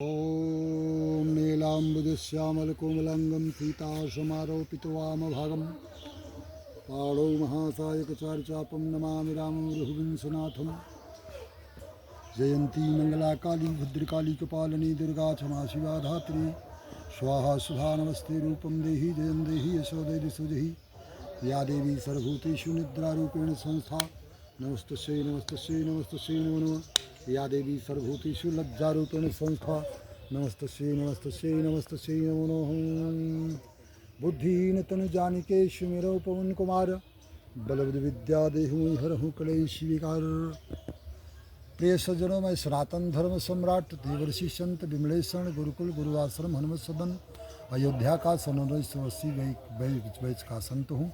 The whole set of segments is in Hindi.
ॐ नीलाम्बुजश्यामलकोमलाङ्गं सीतासमारोपितवामभागं पाणौ महासायकचारुचापं नमामि रामं रघुवंशनाथं। जयन्ती मङ्गलाकाली भद्रकाली कपालिनी दुर्गा क्षमा शिवा धात्री स्वाहा सुधा नमस्ते रूपं देहि जयं देहि यशो देहि सुजहि या देवी सर्वभूतेषु निद्रारूपेण संस्था नमस्तस्यै नमस्तस्यै नमस्तस्यै नमो नमः। या देवी सर्वभूतेषु लज्जारूपेण संस्था नमस्तस्यै नमस्तस्यै नमस्तस्यै नमो नमः। बुद्धिहीन तनु जानिके सुमिरौ पवन कुमार बलबुद्ध विद्या देहु हरहु कलेश विकार। प्रिय सज्जनों, मैं सनातन धर्म सम्राट देवर्षि संत विमलेश्वर गुरुकुल गुरुआश्रम हनुमत सदन अयोध्या का सन 1980 बैच का संत हूँ।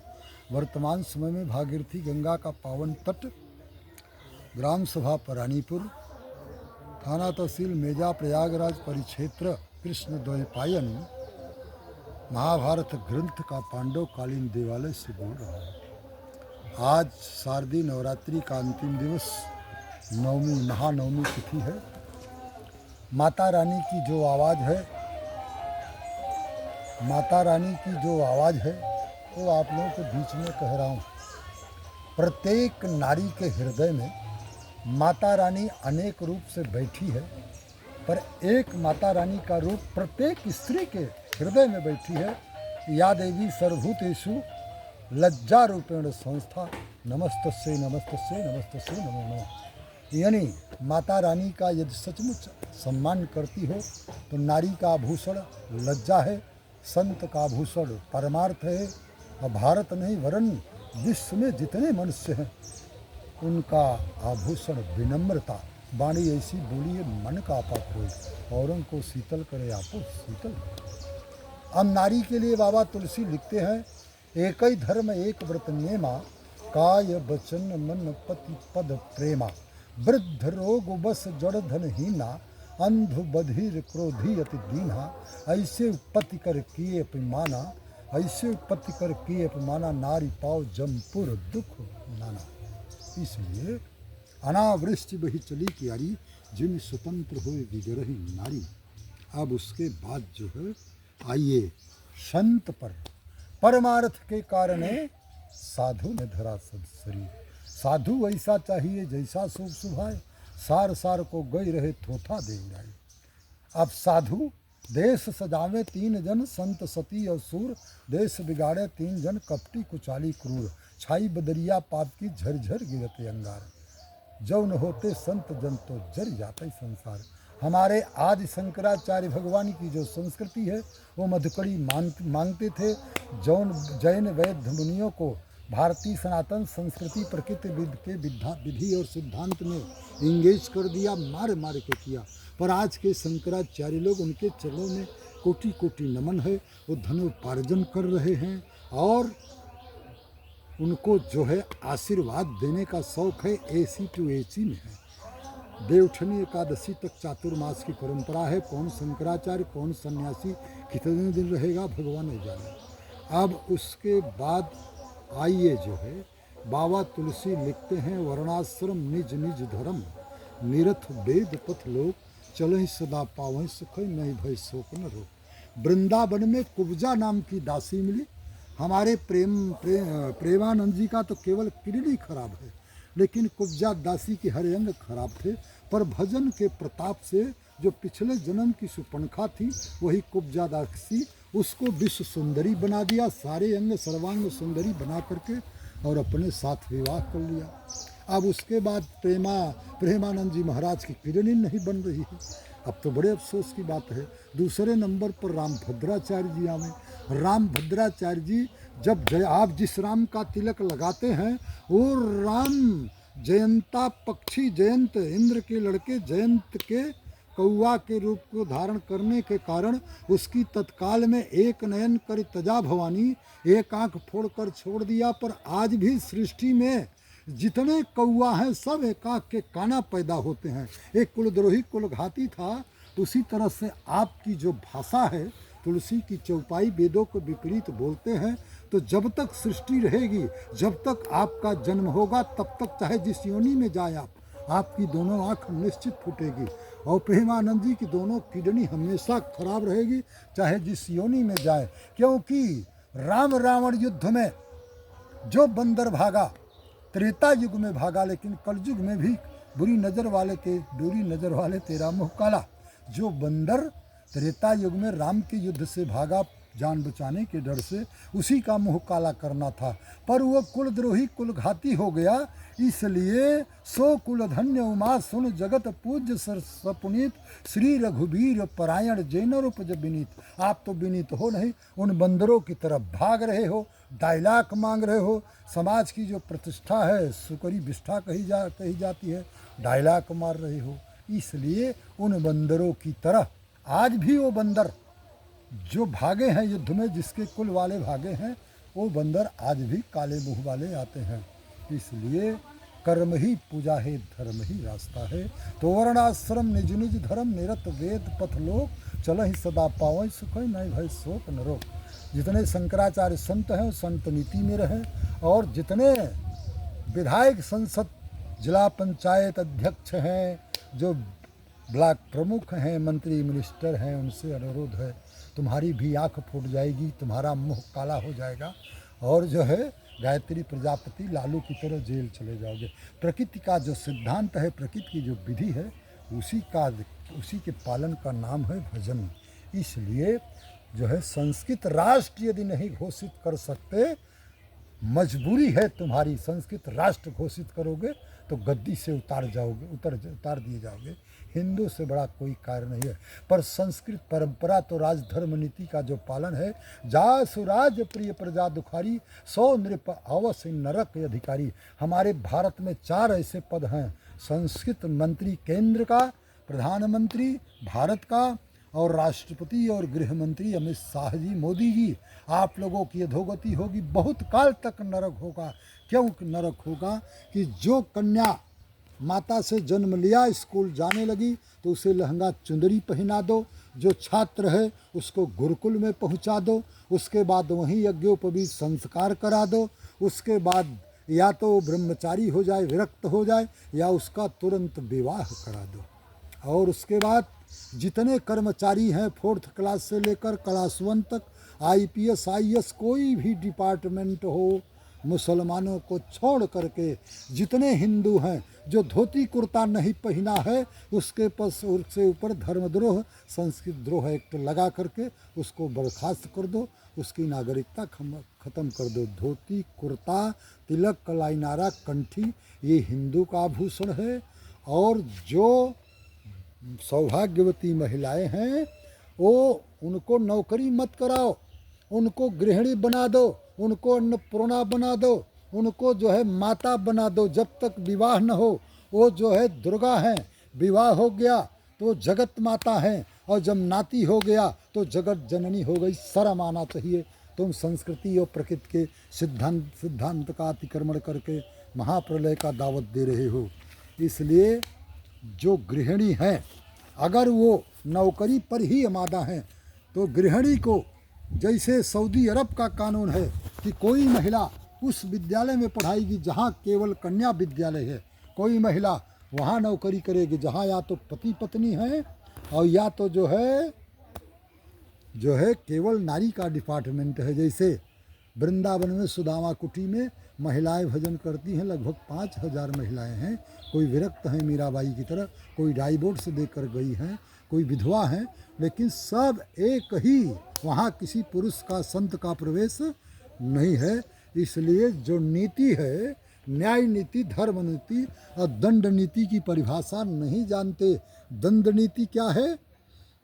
वर्तमान समय में भागीरथी गंगा का पावन तट, ग्राम सभा परानीपुर, थाना तहसील मेजा, प्रयागराज परिक्षेत्र, कृष्ण द्वैपायन महाभारत ग्रंथ का पांडव कालीन देवालय से बोल रहा हूँ। आज शारदीय नवरात्रि का अंतिम दिवस, नवमी महानवमी तिथि है। माता रानी की जो आवाज़ है, माता रानी की जो आवाज़ है वो आप लोगों के बीच में कह रहा हूँ। प्रत्येक नारी के हृदय में माता रानी अनेक रूप से बैठी है, पर एक माता रानी का रूप प्रत्येक स्त्री के हृदय में बैठी है। या देवी सर्वभूतेषु लज्जा रूपेण संस्था नमस्तस्यै नमस्तस्यै नमस्तस्यै नमो नमः। यानी माता रानी का यदि सचमुच सम्मान करती हो तो नारी का आभूषण लज्जा है, संत का आभूषण परमार्थ है। और भारत नहीं वरन विश्व में जितने मनुष्य हैं उनका आभूषण विनम्रता। वाणी ऐसी बोलिए मन का आपा खोए, औरों को शीतल करे आपो शीतल। अब नारी के लिए बाबा तुलसी लिखते हैं, एक ही धर्म एक व्रत नेमा, काय वचन मन पति पद प्रेमा। वृद्ध रोग बस जड़ धन हीना, अंध बधिर क्रोधी अति दीना। ऐसे उपति कर किए अपमाना, ऐसे उपति कर किए अपमाना। नारी पाओ जमपुर दुख नाना। इसलिए अनावृष्टि बही चली क्यारी, जिन स्वतंत्र हुए विग्रही नारी। अब उसके बाद जो है आइए संत पर। परमार्थ के कारण साधु ने धरा सब शरीर। साधु ऐसा चाहिए जैसा शुभ सुभाए, सार सार को गई रहे थोथा दे उड़ाए। अब साधु देश सजावे 3 जन, संत सती और सूर। देश बिगाड़े 3 जन, कपटी कुचाली क्रूर। छाई बदरिया पाप की झरझर गिरते अंगार। जौ न होते संत जन तो जर जाते संसार। हमारे आदि शंकराचार्य भगवान की जो संस्कृति है वो मधुकड़ी मांगते थे। जैन वैद्य मुनियों को भारतीय सनातन संस्कृति प्रकृति के विधि और सिद्धांत में इंगेज कर दिया, मार मार के किया। पर आज के शंकराचार्य लोग, उनके चरणों में कोटि कोटि नमन है। वो धनोपार्जन कर रहे हैं और उनको जो है आशीर्वाद देने का शौक है। AC टू AC में है। देवउठनी एकादशी तक चातुर्मास की परंपरा है। कौन शंकराचार्य कौन सन्यासी कितने दिन रहेगा भगवान ने जाने। अब उसके बाद आइए जो है बाबा तुलसी लिखते हैं, वर्णाश्रम निज निज धर्म, निरथ वेद पथ लोक, चलहि सदा पावहि सुख, नहीं भय शोक न रोग। वृंदावन में कुब्जा नाम की दासी मिली। हमारे प्रेमानंद जी का तो केवल किडनी खराब है, लेकिन कुब्जा दासी के हर अंग खराब थे। पर भजन के प्रताप से जो पिछले जन्म की सुपनखा थी वही कुब्जा दासी, उसको विश्व सुंदरी बना दिया। सारे अंग सर्वांग सुंदरी बना करके और अपने साथ विवाह कर लिया। अब उसके बाद प्रेमानंद जी महाराज की किडनी नहीं बन रही है। अब तो बड़े अफसोस की बात है। दूसरे नंबर पर रामभद्राचार्य जी आवे। रामभद्राचार्य जी जब आप जिस राम का तिलक लगाते हैं वो राम जयंता पक्षी, जयंत इंद्र के लड़के जयंत के कौआ के रूप को धारण करने के कारण उसकी तत्काल में एक नयन कर तजा भवानी, एक आंख फोड़कर छोड़ दिया। पर आज भी सृष्टि में जितने कौआ हैं सब एक आंख के काना पैदा होते हैं। एक कुलद्रोही कुलघाती था। उसी तरह से आपकी जो भाषा है, तुलसी की चौपाई वेदों को विपरीत बोलते हैं। तो जब तक सृष्टि रहेगी, जब तक आपका जन्म होगा, तब तक चाहे जिस योनि में जाए आपकी दोनों आँख निश्चित फूटेगी। और प्रेमानंद जी की दोनों किडनी हमेशा खराब रहेगी, चाहे जिस योनि में जाए, क्योंकि राम रावण युद्ध में जो बंदर भागा, त्रेता युग में भागा, लेकिन कलयुग में भी बुरी नज़र वाले तेरा मुँह काला। जो बंदर त्रेता युग में राम के युद्ध से भागा जान बचाने के डर से, उसी का मुँह काला करना था, पर वो कुलद्रोही कुलघाती हो गया। इसलिए सो कुल धन्य उमा सुन जगत पूज्य सर सपुनीत, श्री रघुवीर परायण जैन उपज विनीत। आप तो विनीत हो नहीं, उन बंदरों की तरफ भाग रहे हो, डायलॉग मांग रहे हो। समाज की जो प्रतिष्ठा है, सुकरी विष्ठा कही जाती है, डायलॉग मार रहे हो। इसलिए उन बंदरों की तरह आज भी वो बंदर जो भागे हैं युद्ध में, जिसके कुल वाले भागे हैं, वो बंदर आज भी काले मुँह वाले आते हैं। इसलिए कर्म ही पूजा है, धर्म ही रास्ता है। तो वर्णाश्रम निज निज धर्म, निरत वेद पथ लोक, चल ही सदा पावै सुख नहीं भय शोक नरोग। जितने शंकराचार्य संत हैं, संत नीति में रहे, और जितने विधायक, संसद, जिला पंचायत अध्यक्ष हैं, जो ब्लॉक प्रमुख हैं, मंत्री मिनिस्टर हैं, उनसे अनुरोध है, तुम्हारी भी आँख फूट जाएगी, तुम्हारा मुंह काला हो जाएगा, और जो है गायत्री प्रजापति लालू की तरह जेल चले जाओगे। प्रकृति का जो सिद्धांत है, प्रकृति की जो विधि है, उसी के पालन का नाम है भजन। इसलिए जो है संस्कृत राष्ट्र यदि नहीं घोषित कर सकते, मजबूरी है तुम्हारी, संस्कृत राष्ट्र घोषित करोगे तो गद्दी से उतार दिए जाओगे। हिंदू से बड़ा कोई कार्य नहीं है। पर संस्कृत परंपरा तो राजधर्म नीति का जो पालन है, जा सुराज प्रिय प्रजा दुखारी, सौ नृप अवश्य नरक अधिकारी। हमारे भारत में 4 ऐसे पद हैं, संस्कृत मंत्री केंद्र का, प्रधानमंत्री भारत का, और राष्ट्रपति और गृह मंत्री अमित शाह जी, मोदी जी। आप लोगों की अधोगति होगी, बहुत काल तक नरक होगा। क्यों नरक होगा? कि जो कन्या माता से जन्म लिया, स्कूल जाने लगी, तो उसे लहंगा चुंदरी पहना दो। जो छात्र है उसको गुरुकुल में पहुंचा दो, उसके बाद वहीं यज्ञोपवीत संस्कार करा दो। उसके बाद या तो वो ब्रह्मचारी हो जाए, विरक्त हो जाए, या उसका तुरंत विवाह करा दो। और उसके बाद जितने कर्मचारी हैं 4th क्लास से लेकर क्लास 1 तक, IPS IAS कोई भी डिपार्टमेंट हो, मुसलमानों को छोड़ करके जितने हिंदू हैं, जो धोती कुर्ता नहीं पहना है, उसके ऊपर धर्मद्रोह, संस्कृत द्रोह एक्ट लगा करके उसको बर्खास्त कर दो, उसकी नागरिकता खत्म कर दो। धोती कुर्ता, तिलक, कलाई नारा, कंठी, ये हिंदू का आभूषण है। और जो सौभाग्यवती महिलाएं हैं, वो उनको नौकरी मत कराओ, उनको गृहिणी बना दो, उनको अन्नपूर्णा बना दो, उनको जो है माता बना दो। जब तक विवाह न हो, वो जो है दुर्गा हैं, विवाह हो गया तो जगत माता हैं, और जब नाती हो गया तो जगत जननी हो गई। शर्म आना चाहिए। तुम संस्कृति और प्रकृति के सिद्धांत का अतिक्रमण करके महाप्रलय का दावत दे रहे हो। इसलिए जो गृहिणी हैं, अगर वो नौकरी पर ही आमादा हैं, तो गृहिणी को, जैसे सऊदी अरब का कानून है कि कोई महिला उस विद्यालय में पढ़ाएगी जहाँ केवल कन्या विद्यालय है, कोई महिला वहाँ नौकरी करेगी जहाँ या तो पति पत्नी है, और या तो जो है केवल नारी का डिपार्टमेंट है। जैसे वृंदावन में सुदामा कुटी में महिलाएं भजन करती हैं, लगभग 5000 महिलाएं हैं। कोई विरक्त हैं मीराबाई की तरह, कोई डाइवोर्स देकर गई हैं, कोई विधवा हैं, लेकिन सब एक ही। वहाँ किसी पुरुष का, संत का प्रवेश नहीं है। इसलिए जो नीति है, न्याय नीति, धर्म नीति और दंड नीति की परिभाषा नहीं जानते। दंड नीति क्या है?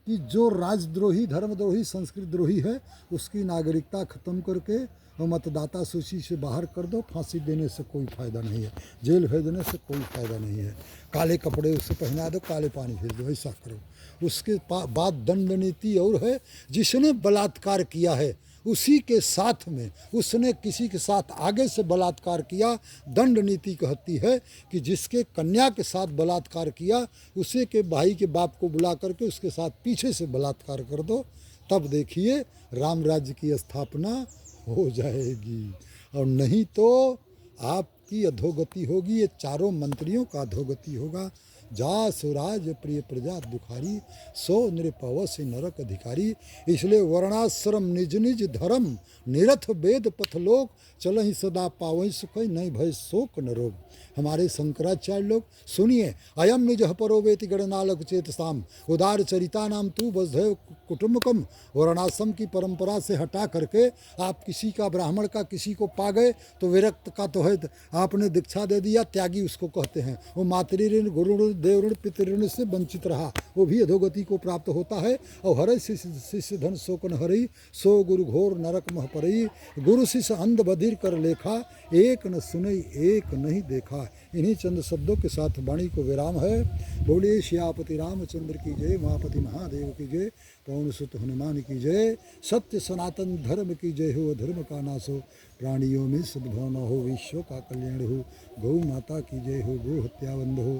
कि जो राजद्रोही, धर्मद्रोही, संस्कृत द्रोही है, उसकी नागरिकता खत्म करके और मतदाता सूची से बाहर कर दो। फांसी देने से कोई फ़ायदा नहीं है, जेल भेजने से कोई फ़ायदा नहीं है। काले कपड़े उसे पहना दो, काले पानी भेज दो, ऐसा करो। उसके बाद दंड नीति और है, जिसने बलात्कार किया है उसी के साथ में उसने किसी के साथ आगे से बलात्कार किया, दंड नीति कहती है कि जिसके कन्या के साथ बलात्कार किया, उसे के भाई के बाप को बुला करके उसके साथ पीछे से बलात्कार कर दो। तब देखिए राम राज्य की स्थापना हो जाएगी। और नहीं तो आपकी अधोगति होगी, ये चारों मंत्रियों का अधोगति होगा। जा सुराज प्रिय प्रजा दुखारी, सो नृपव से नरक अधिकारी। इसलिए वर्णाश्रम निज निज धर्म, निरथ वेद पथलोक, चलहि सदा पावहि सुख, नहीं भय शोक न रोग। हमारे शंकराचार्य लोग सुनिए, अयम निज परो वेति गणनालक चेतसाम, उदार चरिता नाम तू वसुधैव कुटुम्बकम। वर्णाश्रम की परंपरा से हटा करके आप किसी का ब्राह्मण का किसी को पा गए तो विरक्त का तो है, आपने दीक्षा दे दिया, त्यागी उसको कहते हैं। वो मातृ ऋण, गुरु ऋण, देव ऋण, पितृ से वंचित रहा, वो भी अधोगति को प्राप्त होता है। और हरे शिष्य धन शोकन हरई, सो गुरु घोर नरक मह परई। गुरु शिष्य अंध बधिर कर लेखा, एक न सुनई एक नहीं देखा। इन्हीं चंद शब्दों के साथ वाणी को विराम है। बोलिए श्यापति रामचंद्र की जय, महापति महादेव की जय, पवन सुत हनुमान की जय। सत्य सनातन धर्म की जय हो, अधर्म का नाश हो, प्राणियों में सद्भावना हो, विश्व का कल्याण हो। गौ माता की जय हो, गो हत्या बंद हो।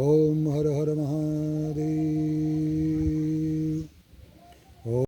ओम हर हर महादेव।